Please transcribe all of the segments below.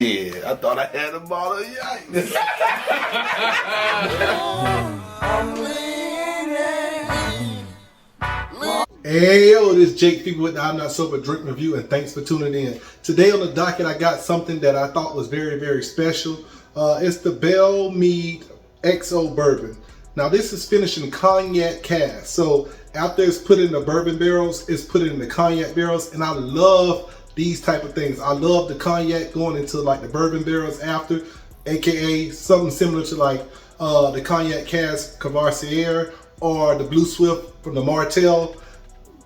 Yeah, I thought I had a bottle of yikes. Hey yo, this is Jake People with the I'm Not Sober Drink Review, and thanks for tuning in. Today on the docket, I got something that I thought was very, very special. It's the BELLE MEADE XO Bourbon. Now this is finished in cognac cask. So after it's put in the bourbon barrels, it's put in the cognac barrels, and I love these type of things. I love the cognac going into like the bourbon barrels after, aka something similar to like the cognac cask Cavassier or the Blue Swift from the Martell.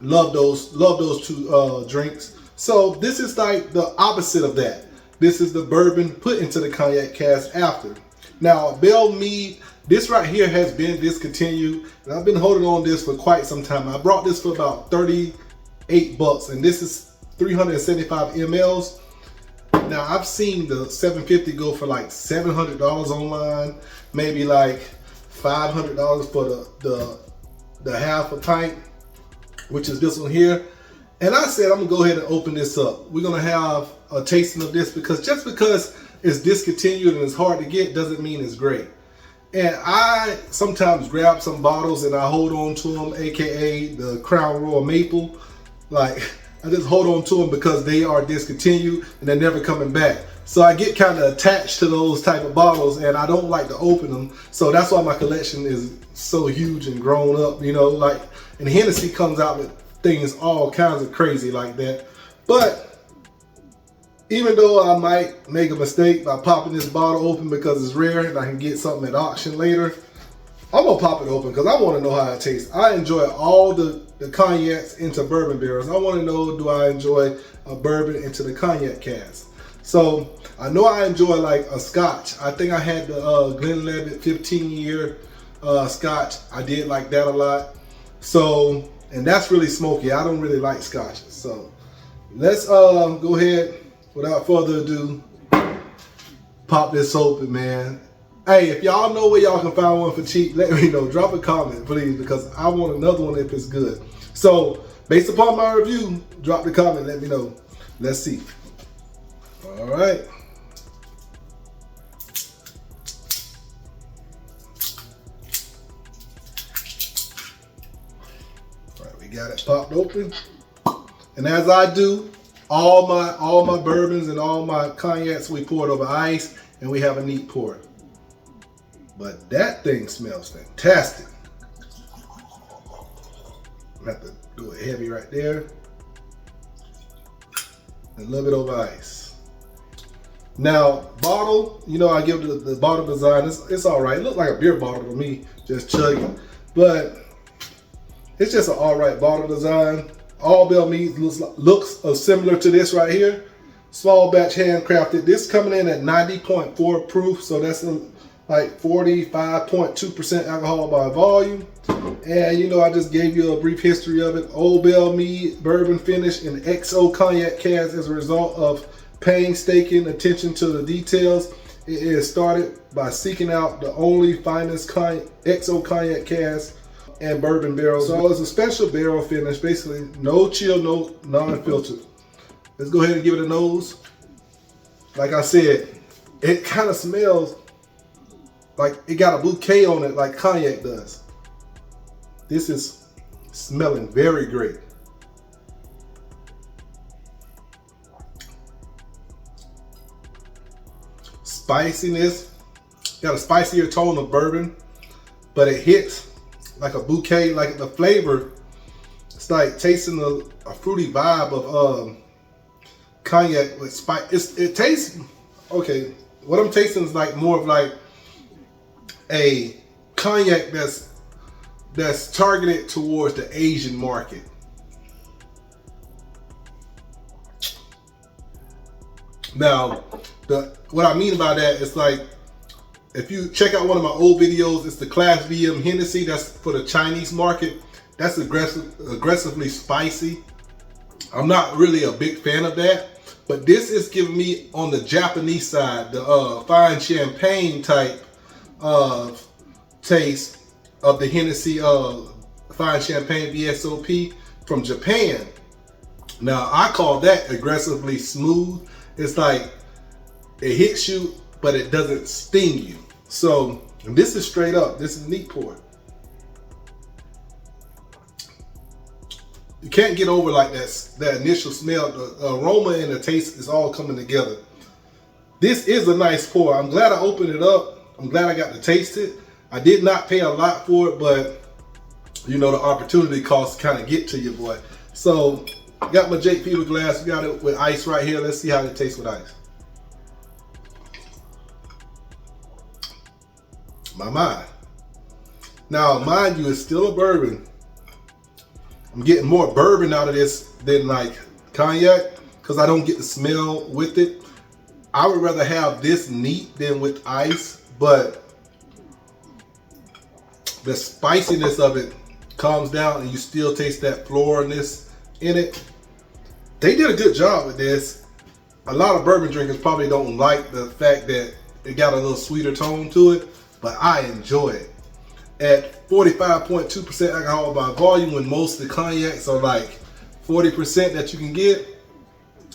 Love those two drinks. So this is like the opposite of that. This is the bourbon put into the cognac cask after. Now BELLE MEADE, this right here has been discontinued, and I've been holding on this for quite some time. I brought this for about 38 bucks, and this is 375 mLs. Now I've seen the 750 go for like $700 online, maybe like $500 for the half a pint, which is this one here. And I said I'm gonna go ahead and open this up. We're gonna have a tasting of this, because just because it's discontinued and it's hard to get doesn't mean it's great. And I sometimes grab some bottles and I hold on to them, aka the Crown Royal Maple. Like, I just hold on to them because they are discontinued and they're never coming back. So I get kind of attached to those type of bottles, and I don't like to open them. So that's why my collection is so huge and grown up, you know, like, and Hennessy comes out with things all kinds of crazy like that. But even though I might make a mistake by popping this bottle open because it's rare and I can get something at auction later, I'm gonna pop it open because I want to know how it tastes. I enjoy all the cognacs into bourbon barrels. I want to know, do I enjoy a bourbon into the cognac cask? So I know I enjoy like a scotch. I think I had the Glenlivet 15-year scotch. I did like that a lot. So, and that's really smoky. I don't really like scotches. So let's go ahead, without further ado, pop this open, man. Hey, if y'all know where y'all can find one for cheap, let me know. Drop a comment, please, because I want another one if it's good. So, based upon my review, drop the comment, let me know. Let's see. All right. All right, we got it popped open. And as I do, all my bourbons and all my cognacs, we pour it over ice and we have a neat pour. But that thing smells fantastic. I'm gonna have to do it heavy right there. And a little bit over ice. Now, bottle, you know, I give the bottle design, it's all right. It looks like a beer bottle to me, just chugging. But it's just an all right bottle design. All BELLE MEADE looks similar to this right here. Small batch handcrafted. This coming in at 90.4 proof, so that's like 45.2% alcohol by volume. And you know, I just gave you a brief history of it. Old BELLE MEADE bourbon finish in XO cognac cask as a result of painstaking attention to the details. It is started by seeking out the only finest XO cognac cask and bourbon barrels. So it's a special barrel finish, basically no chill, no non-filtered. Let's go ahead and give it a nose. Like I said, it kind of smells like it got a bouquet on it like cognac does. This is smelling very great. Spiciness, got a spicier tone of bourbon, but it hits like a bouquet, like the flavor. It's like tasting a fruity vibe of cognac with spice. It tastes, okay, what I'm tasting is like more of like a cognac that's targeted towards the Asian market. Now, what I mean by that is, like, if you check out one of my old videos, it's the Class VM Hennessy. That's for the Chinese market. That's aggressively spicy. I'm not really a big fan of that, but this is giving me on the Japanese side, the fine champagne type of taste of the Hennessy fine champagne VSOP from Japan. Now I call that aggressively smooth. It's like It hits you, but it doesn't sting you. So this is straight up. This is neat pour. You can't get over like that initial smell. The aroma and the taste is all coming together. This is a nice pour. I'm glad I opened it up. I'm glad I got to taste it. I did not pay a lot for it, but you know, the opportunity cost kind of get to you, boy. So got my Jake Fever glass. We got it with ice right here. Let's see how it tastes with ice. My. Now, mind you, it's still a bourbon. I'm getting more bourbon out of this than like cognac because I don't get the smell with it. I would rather have this neat than with ice, but the spiciness of it calms down and you still taste that floriness in it. They did a good job with this. A lot of bourbon drinkers probably don't like the fact that it got a little sweeter tone to it, but I enjoy it. At 45.2% alcohol by volume, when most of the cognacs are like 40% that you can get,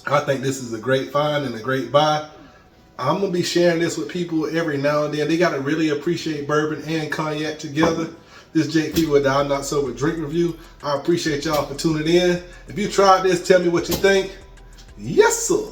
I think this is a great find and a great buy. I'm gonna be sharing this with people every now and then. They gotta really appreciate bourbon and cognac together. This is Jake Fever with the I'm Not Sober Drink Review. I appreciate y'all for tuning in. If you tried this, tell me what you think. Yes, sir.